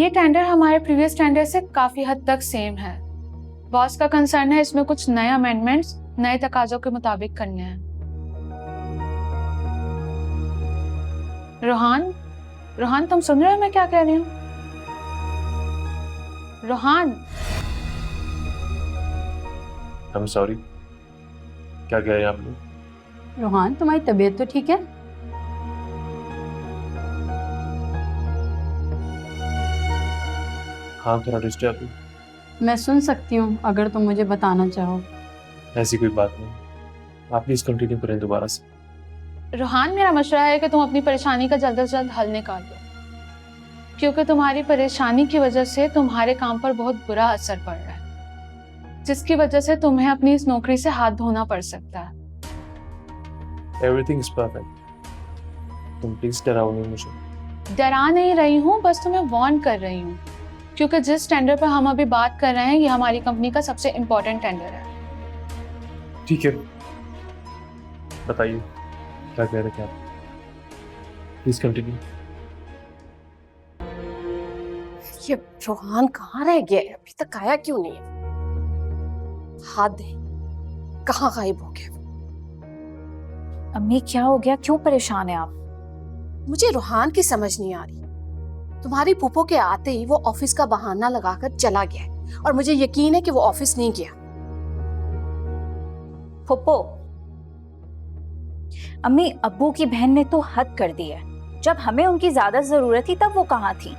ये टेंडर हमारे previous tender से काफी हद तक सेम है। बॉस का कंसर्न है इसमें कुछ नए अमेंडमेंट्स नए तकाजों के मुताबिक करने हैं। रोहान, रोहान तुम सुन रहे हो मैं क्या कह रही हूँ? रोहान, I'm sorry, क्या कह रहे हैं आप लोग? रोहान, तुम्हारी तबीयत तो ठीक है? हाँ थोड़ा डिस्टर्ब हूँ। मैं सुन सकती हूँ अगर तुम मुझे बताना चाहो। ऐसी कोई बात नहीं, आप प्लीज कंटिन्यू करें दोबारा से। रोहान मेरा मशवरा है कि तुम अपनी परेशानी का जल्द से जल्द हल निकाल लो, क्योंकि तुम्हारी परेशानी की वजह से तुम्हारे काम पर बहुत बुरा असर पड़ रहा है, जिसकी वजह से तुम्हें अपनी इस नौकरी से हाथ धोना पड़ सकता है। एवरीथिंग इज परफेक्ट, तुम प्लीज डराओ नहीं मुझे। डरा नहीं रही हूँ, बस तुम्हें वार्न कर रही हूँ, क्योंकि जिस टेंडर पर हम अभी बात कर रहे हैं ये हमारी कंपनी का सबसे इम्पोर्टेंट टेंडर है। ठीक है, बताइए क्या कह रहे थे आप? Please continue. ये रोहान कहाँ रह गया है? अभी तक आया क्यों नहीं है? हाथ दे, कहाँ गायब हो गया? अम्मी क्या हो गया, क्यों परेशान है आप? मुझे रोहान की समझ नहीं आ रही। तुम्हारी फूफो के आते ही वो ऑफिस का बहाना लगाकर चला गया है और मुझे यकीन है कि वो ऑफिस नहीं गया। फुप्पो, अम्मी अब्बू की बहन ने तो हद कर दी है। जब हमें उनकी ज्यादा जरूरत थी तब वो कहाँ थी,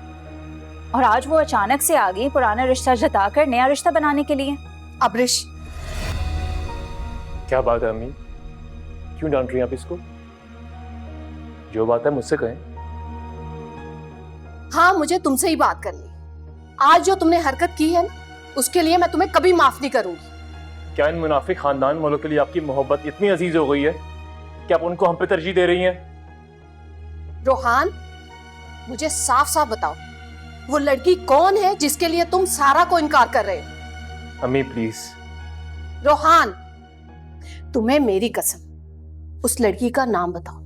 और आज वो अचानक से आ गई पुराना रिश्ता जताकर नया रिश्ता बनाने के लिए। अब्रिश, क्या बात है अम्मी, क्यों डांट रही हैं आप इसको? जो बात है मुझसे कहें। हाँ मुझे तुमसे ही बात करनी है। आज जो तुमने हरकत की है ना, उसके लिए मैं तुम्हें कभी माफ नहीं करूंगी। क्या इन मुनाफिक खानदान वालों के लिए आपकी मोहब्बत इतनी अजीज हो गई है कि आप उनको हम पे तरजीह दे रही हैं? रोहान, मुझे साफ साफ बताओ, वो लड़की कौन है जिसके लिए तुम सारा को इनकार कर रहे हो? अम्मी प्लीज। रोहान, तुम्हें मेरी कसम, उस लड़की का नाम बताओ।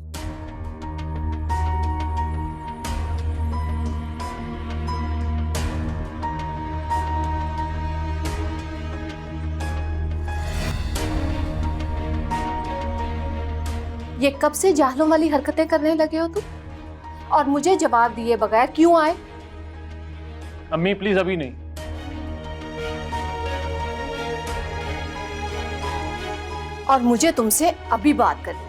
ये कब से जाहलों वाली हरकतें करने लगे हो तुम? और मुझे जवाब दिए बगैर क्यों आए? अम्मी प्लीज अभी नहीं। और मुझे तुमसे अभी बात करनी है।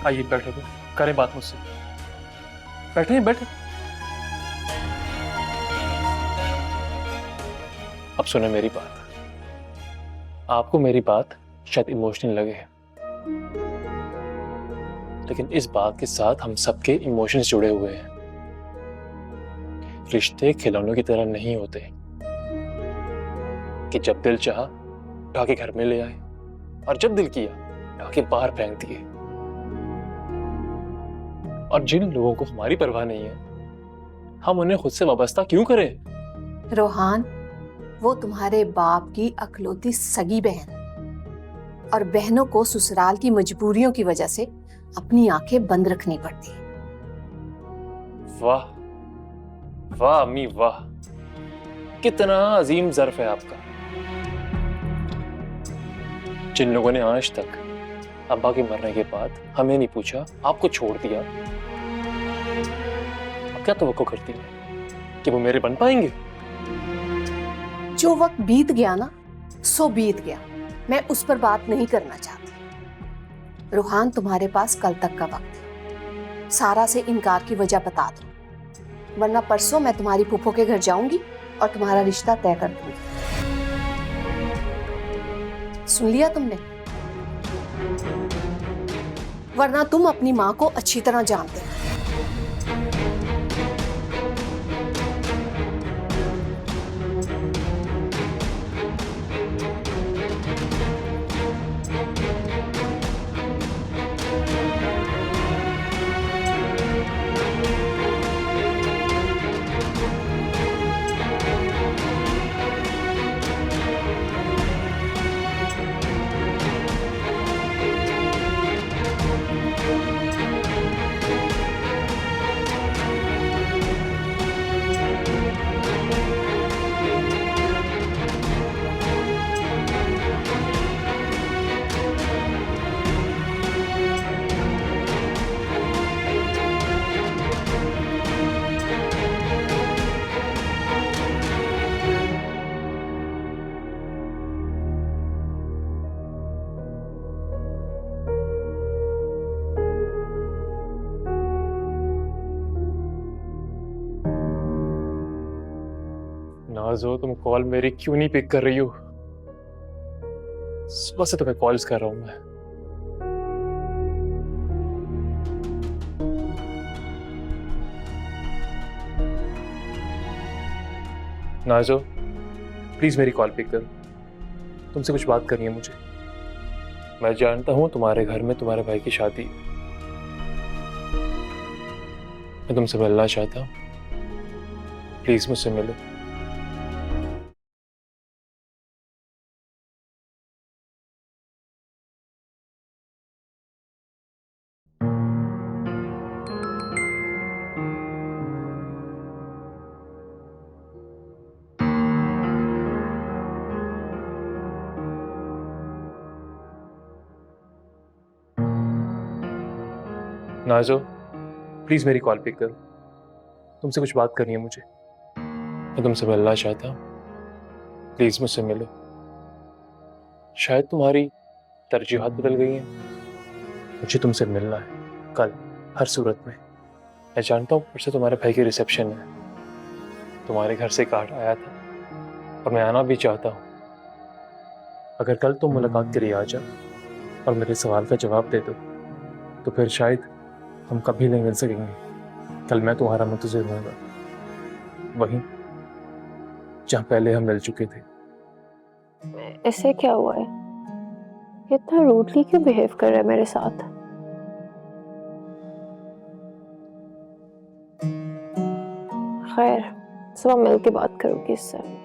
आइए बैठे, करें बात मुझसे। बैठे बैठे। अब सुने मेरी बात। आपको मेरी बात शायद इमोशनल लगे, लेकिन इस बात के साथ हम सबके इमोशंस जुड़े हुए हैं। रिश्ते खिलौनों की तरह नहीं होते कि जब दिल चाहा उठा के घर में ले आए और जब दिल किया उठा के बाहर फेंक दिए। और जिन लोगों को हमारी परवाह नहीं है, हम उन्हें खुद से वाबस्ता क्यों करें? रोहान, वो तुम्हारे बाप की अकलौती सगी बहन है और बहनों को ससुराल की मजबूरियों की वजह से अपनी आंखें बंद रखनी पड़ती है। वाह वाह अम्मी वाह, कितना अजीम ज़र्फ है आपका। जिन लोगों ने आज तक अब्बा के मरने के बाद हमें नहीं पूछा, आपको छोड़ दिया, अब क्या तवक्को करती है कि वो मेरे बन पाएंगे? जो वक्त बीत गया ना, सो बीत गया। मैं उस पर बात नहीं करना चाहती। रोहान, तुम्हारे पास कल तक का वक्त है। सारा से इनकार की वजह बता दो, वरना परसों मैं तुम्हारी फूफो के घर जाऊंगी और तुम्हारा रिश्ता तय कर दूंगी। सुन लिया तुमने? वरना तुम अपनी माँ को अच्छी तरह जानते हो। नाज़ो, तुम कॉल मेरी क्यों नहीं पिक कर रही हो? सुबह से तुम्हें कॉल्स कर रहा हूं मैं। नाज़ो, प्लीज मेरी कॉल पिक करो, तुमसे कुछ बात करनी है मुझे। मैं जानता हूं तुम्हारे घर में तुम्हारे भाई की शादी है। मैं तुमसे मिलना चाहता हूं, प्लीज मुझसे मिलो। नाज़ो, प्लीज मेरी कॉल पिक करो, तुमसे कुछ बात करनी है मुझे। मैं तुमसे मिलना चाहता हूँ, प्लीज मुझसे मिलो। शायद तुम्हारी तरजीहात बदल गई हैं, मुझे तुमसे मिलना है कल, हर सूरत में। मैं जानता हूँ परसों तुम्हारे भाई की रिसेप्शन है, तुम्हारे घर से कार्ड आया था और मैं आना भी चाहता हूँ। अगर कल तुम मुलाकात के लिए आ जाओ और मेरे सवाल का जवाब दे दो तो फिर शायद हम कभी नहीं मिल सकेंगे। कल मैं तुम्हारा मुंतज़िर होऊंगा, वहीं जहाँ पहले हम मिल चुके थे। ऐसे क्या हुआ है? इतना रूडली क्यों बिहेव कर रहा है मेरे साथ? खैर, सुबह मिल के बात करूंगी इससे।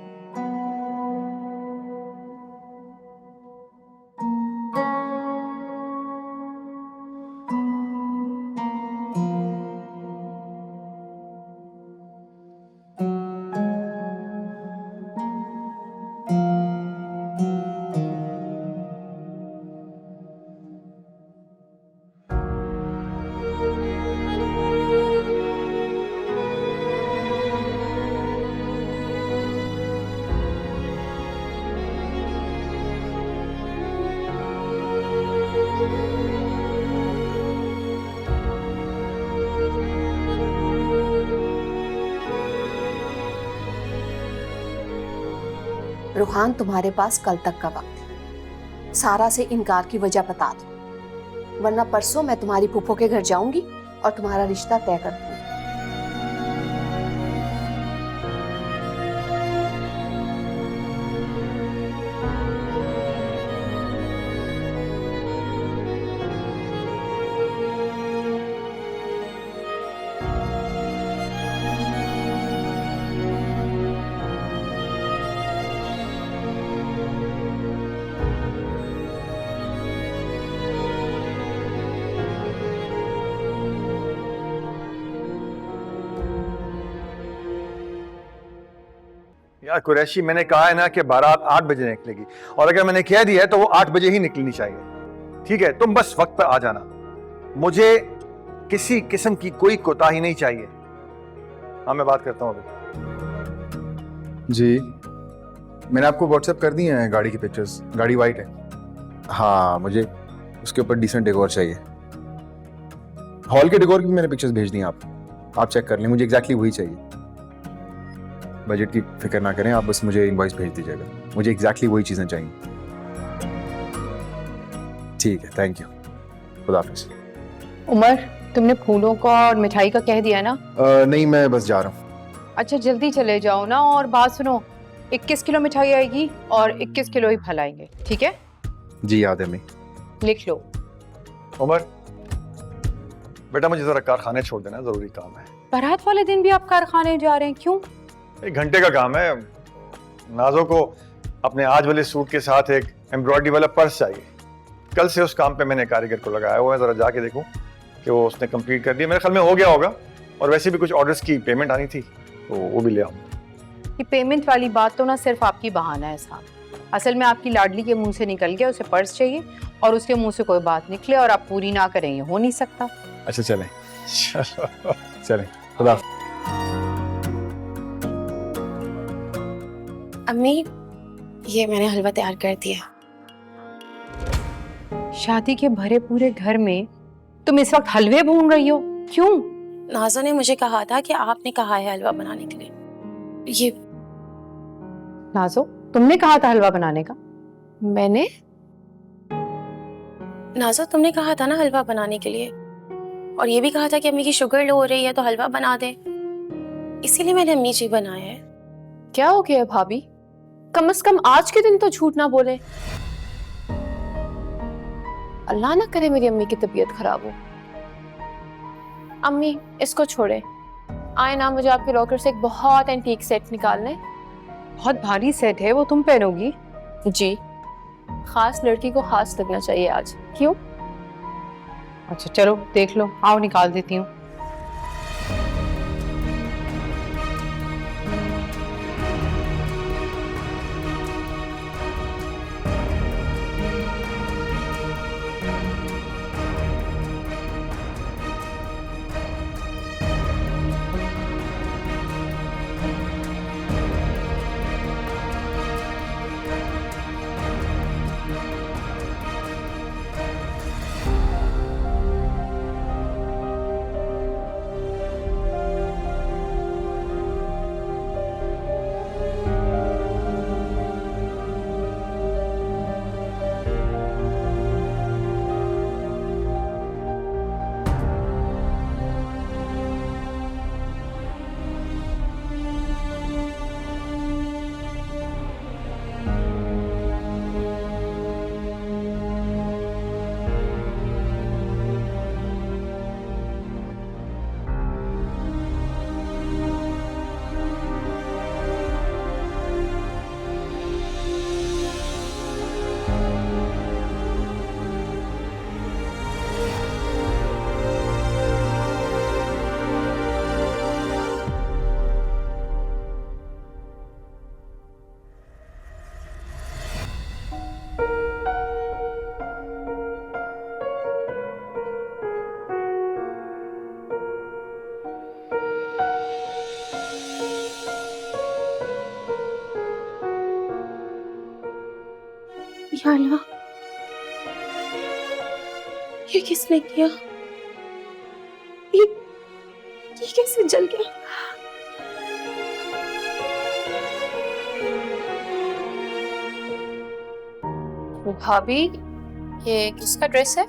रूहान, तुम्हारे पास कल तक का वक्त है। सारा से इनकार की वजह बता दो, वरना परसों मैं तुम्हारी फूफो के घर जाऊंगी और तुम्हारा रिश्ता तय कर दूंगी। यार कुरैशी, मैंने कहा है ना कि बारात 8 बजे निकलेगी, और अगर मैंने कह दिया है तो वो 8 बजे ही निकलनी चाहिए। ठीक है, तुम बस वक्त पर आ जाना, मुझे किसी किस्म की कोई कोताही नहीं चाहिए। हाँ, मैं बात करता हूँ अभी। जी, मैंने आपको व्हाट्सएप कर दिए हैं गाड़ी की पिक्चर्स। गाड़ी वाइट है। हाँ, मुझे उसके ऊपर डिसेंट डेकोर चाहिए। हॉल के डेकोर की भी मैंने पिक्चर्स भेज दी हैं, आप चेक कर लें, मुझे एग्जैक्टली वही चाहिए। बजट की फिक्र ना करें आप, बस मुझे इनवॉइस भेज दीजिएगा, मुझे एग्जैक्टली वही चीज़ें चाहिए। ठीक है, थैंक यू, खुदा हाफिज़। उमर, तुमने फूलों का और मिठाई का कह दिया ना? नहीं, मैं बस जा रहा हूँ। अच्छा, जल्दी चले जाओ ना। और बात सुनो, 21 किलो मिठाई आएगी और 21 किलो ही फल आएंगे, ठीक है? जी याद है, मैं लिख लो। उमर बेटा, मुझे जरा कारखाने छोड़ देना, जरूरी काम है। बारात वाले दिन भी आप कारखाने जा रहे हैं, क्यों? 1 घंटे का काम है। नाजो को अपने आज वाले सूट के साथ एक एम्ब्रॉयडरी वाला पर्स चाहिए। कल से उस काम पे मैंने कारीगर को लगाया हुआ है, जरा जाके देखूं कि वो उसने कंप्लीट कर दिया। मेरे ख्याल में हो गया होगा, और वैसे भी कुछ ऑर्डर्स की पेमेंट आनी थी तो वो भी ले आऊँ। ये पेमेंट वाली बात तो ना सिर्फ आपकी बहाना है साहब। असल में आपकी लाडली के मुंह से निकल गया उसे पर्स चाहिए, और उसके मुंह से कोई बात निकले और आप पूरी ना करें, ये हो नहीं सकता। अच्छा, चलें चलें, खुदा। अम्मी, ये मैंने हलवा तैयार कर दिया। शादी के भरे पूरे घर में तुम इस वक्त हलवे भून रही हो, क्यों? नाज़ो ने मुझे कहा था कि आपने कहा है हलवा बनाने के लिए। ये नाजो, तुमने कहा था हलवा बनाने का। मैंने? नाज़ो, तुमने कहा था ना हलवा बनाने के लिए, और ये भी कहा था कि अम्मी की शुगर लो हो रही है तो हलवा बना दे, इसीलिए मैंने अम्मी जी बनाया है। क्या हो गया भाभी? कम से कम आज के दिन तो झूठ ना बोले। अल्लाह ना करे मेरी अम्मी की तबीयत खराब हो। अम्मी, इसको छोड़े, आए ना, मुझे आपके लॉकर से एक बहुत एंटीक सेट निकालना है। बहुत भारी सेट है, वो तुम पहनोगी? जी, खास लड़की को खास लगना चाहिए आज। क्यों? अच्छा चलो देख लो, आओ निकाल देती हूँ। या अल्लाह, ये किसने किया? ये कैसे जल गया? भाभी, ये किसका ड्रेस है?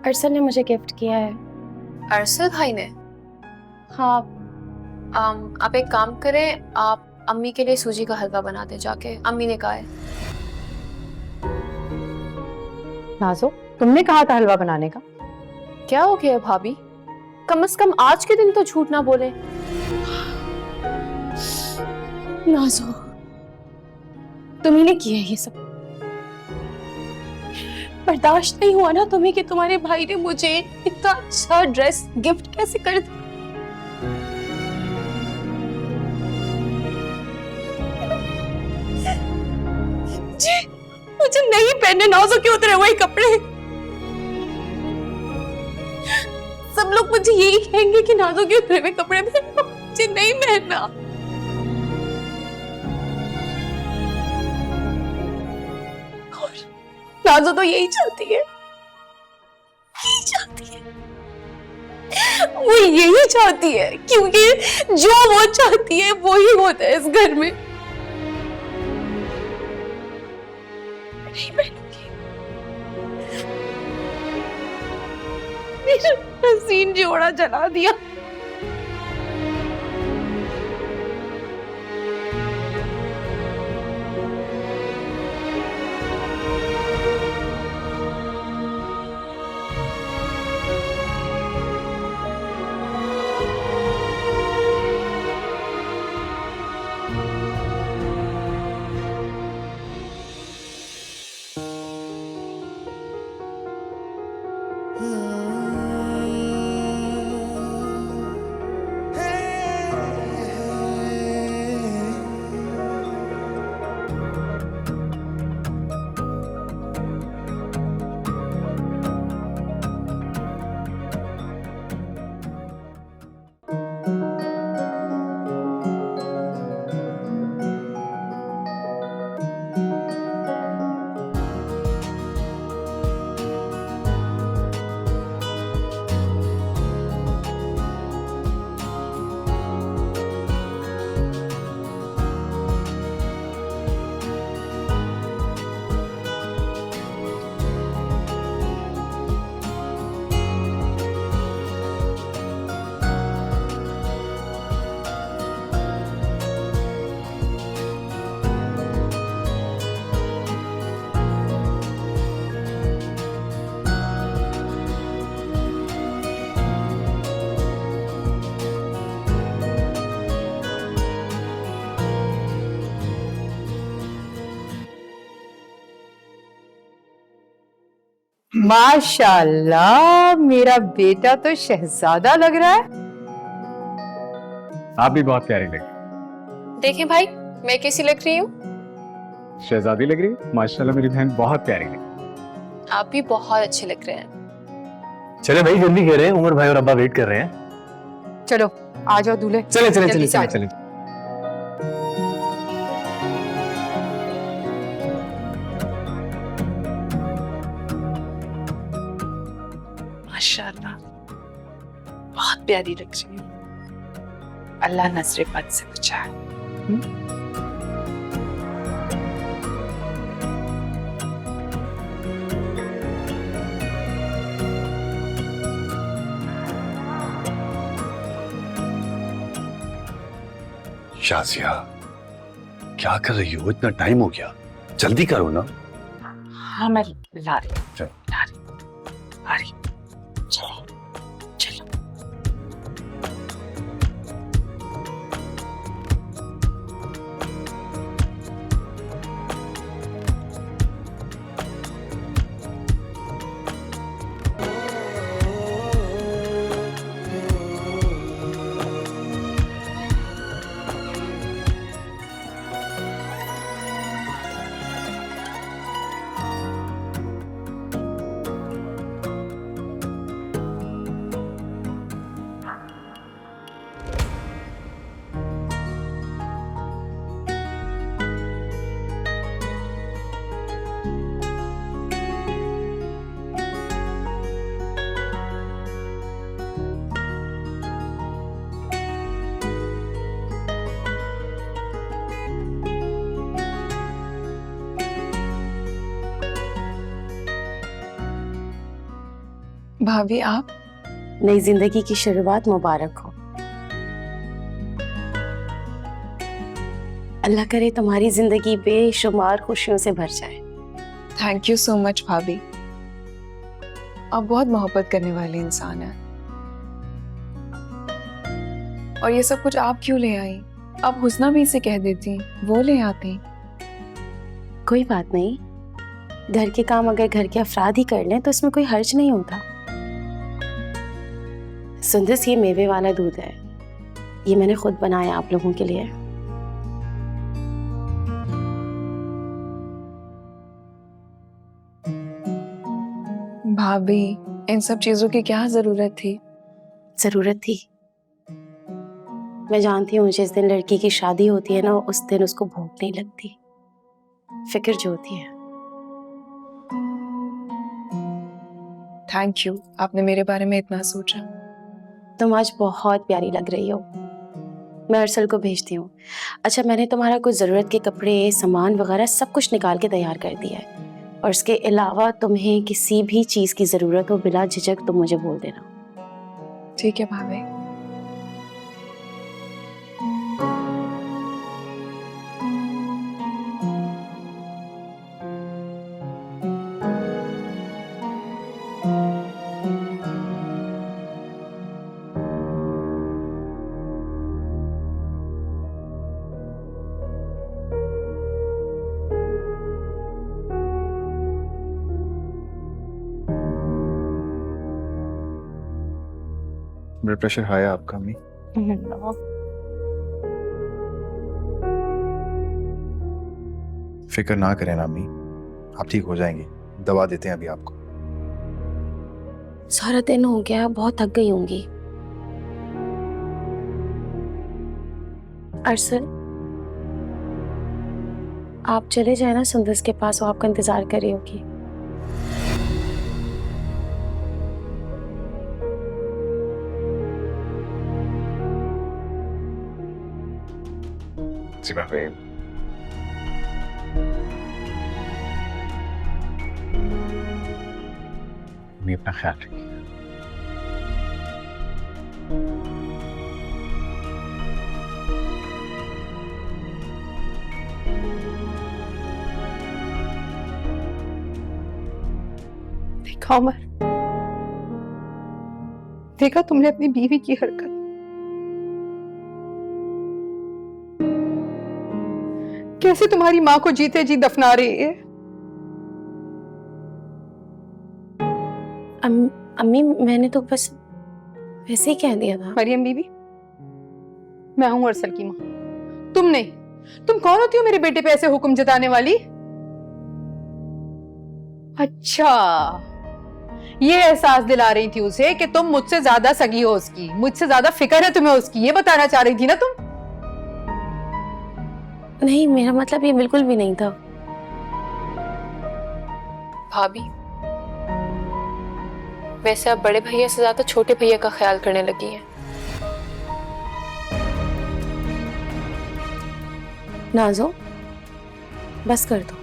अरसल ने मुझे गिफ्ट किया है। अरसल भाई ने? हाँ। आप एक काम करें, आप अम्मी के लिए सूजी का हलवा बना दे जाके, अम्मी ने कहा है। नाजो, तुमने कहा था हलवा बनाने का। क्या हो गया भाभी? कम से कम आज के दिन तो झूठ ना बोले। नाजो, तुम्ही ने किया ये सब। बर्दाश्त नहीं हुआ ना तुम्हें कि तुम्हारे भाई ने मुझे इतना अच्छा ड्रेस गिफ्ट कैसे कर दिया। जी, मुझे नहीं पहनने नाजो के उतरे वही कपड़े। सब लोग मुझे यही कहेंगे कि नाजो के उतरे हुए कपड़े पहनो, मुझे नहीं पहनना। और नाजो तो यही चाहती है, यही चाहती है, वो यही चाहती है, क्योंकि जो वो चाहती है वो ही होता है इस घर में। नहीं पहनूंगी। मेरा हसीन जोड़ा जला दिया। माशाल्लाह, मेरा बेटा तो शहजादा लग रहा है। आप भी बहुत प्यारी लगी। देखें भाई, मैं कैसी लग रही हूँ? शहजादी लग रही है। माशाल्लाह, मेरी बहन बहुत प्यारी लगी। आप भी बहुत अच्छे लग रहे हैं। चले भाई, जल्दी करें, उमर भाई और अब्बा वेट कर रहे हैं। चलो आ जाओ दूल्हे। चले चले जल्दी चले से आ चले जाओ। चले। माशाल्लाह, बहुत प्यारी लग रही है। अल्लाह नजरे बद से बचाए। शाजिया, क्या कर रही हो? इतना टाइम हो गया, जल्दी करो ना। हाँ, मैं ला रही हूँ। चल। ला रही हूँ। आ रही हूँ। चलो चलो। भाभी, आप? नई जिंदगी की शुरुआत मुबारक हो। अल्लाह करे तुम्हारी जिंदगी बेशुमार खुशियों से भर जाए। थैंक यू सो मच भाभी। आप बहुत मोहब्बत करने वाले इंसान हैं। और ये सब कुछ आप क्यों ले आई? आप हुस्ना भी इसे कह देती, वो ले आती। कोई बात नहीं, घर के काम अगर घर के अफराद ही कर लें तो इसमें कोई हर्ज नहीं होता। सुंदस, ये मेवे वाला दूध है, ये मैंने खुद बनाया आप लोगों के लिए। भाभी, इन सब चीजों की क्या जरूरत थी? जरूरत थी। मैं जानती हूँ जिस दिन लड़की की शादी होती है ना, उस दिन उसको भूख नहीं लगती, फिक्र जो होती है। थैंक यू, आपने मेरे बारे में इतना सोचा। तुम आज बहुत प्यारी लग रही हो। मैं अरसल को भेजती हूँ। अच्छा, मैंने तुम्हारा कुछ ज़रूरत के कपड़े, सामान वगैरह सब कुछ निकाल के तैयार कर दिया है, और इसके अलावा तुम्हें किसी भी चीज़ की ज़रूरत हो बिला झिझक तुम मुझे बोल देना। ठीक है भाभी। ब्लड प्रेशर हाई है आपका अम्मी? फिक्र ना करें ना अम्मी, आप ठीक हो जाएंगी। दवा देते हैं अभी आपको। सारा दिन हो गया, बहुत थक गई होंगी। अरसल, आप चले जाए ना सुंदस के पास, वो आपका इंतजार कर रही होगी। जी भाभी। मैं अपना ख्याल रखिए। देखा उमर, देखा तुमने अपनी बीवी की हरकत। कैसे तुम्हारी माँ को जीते जी दफना रही है। अम्मी मैंने तो बस वैसे ही कह दिया था। मरियम बीबी, मैं हूं अरसल की माँ, तुम नहीं। तुम कौन होती हो मेरे बेटे पे ऐसे हुक्म जताने वाली? अच्छा, ये एहसास दिला रही थी उसे कि तुम मुझसे ज्यादा सगी हो उसकी, मुझसे ज्यादा फिक्र है तुम्हें उसकी, ये बताना चाह रही थी ना तुम? नहीं, मेरा मतलब ये बिल्कुल भी नहीं था। भाभी, वैसे आप बड़े भैया से ज्यादा छोटे भैया का ख्याल करने लगी हैं। नाजो, बस कर दो।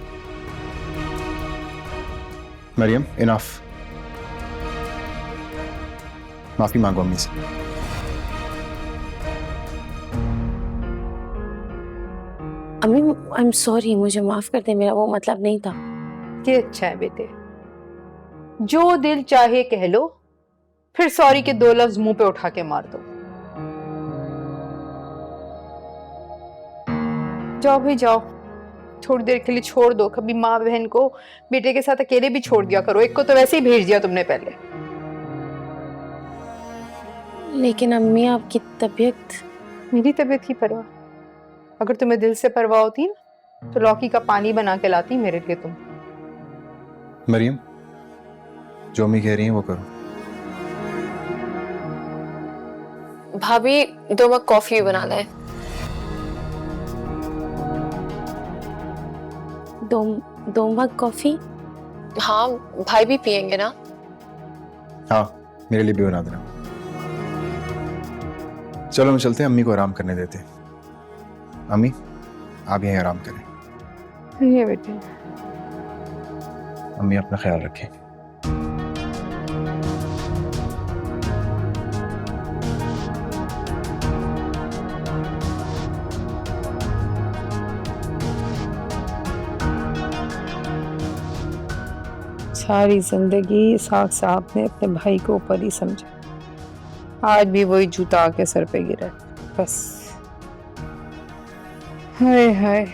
मरियम, इनफ। माफी मांगो अम्मी से। अम्मी, आई एम सॉरी, मुझे माफ कर दे, मेरा वो मतलब नहीं था। ये अच्छा है बेटे, जो दिल चाहे कह लो, फिर सॉरी के 2 लफ्ज मुंह पे उठा के मार दो। जाओ भाई जाओ, थोड़ी देर के लिए छोड़ दो। कभी माँ बहन को बेटे के साथ अकेले भी छोड़ दिया करो, एक को तो वैसे ही भेज दिया तुमने पहले। लेकिन अम्मी, आपकी तबीयत। मेरी तबीयत की परवाह? अगर तुम्हें दिल से परवाह होती ना तो लौकी का पानी बना के लाती मेरे लिए तुम। मरियम, जो अम्मी कह रही है वो करो। भाभी, 2 मग कॉफी बना लें। दो मग कॉफी? हाँ, भाई भी पियेंगे ना? हाँ, मेरे लिए भी बना देना। चलो हम चलते हैं, अम्मी को आराम करने देते हैं। अम्मी, आप यहीं आराम करें। ये बेटे, अम्मी अपना ख्याल रखें। सारी जिंदगी इसहाक साहब ने अपने भाई को ऊपर ही समझा, आज भी वही जूता आके सर पे गिरा। बस हाय हाय।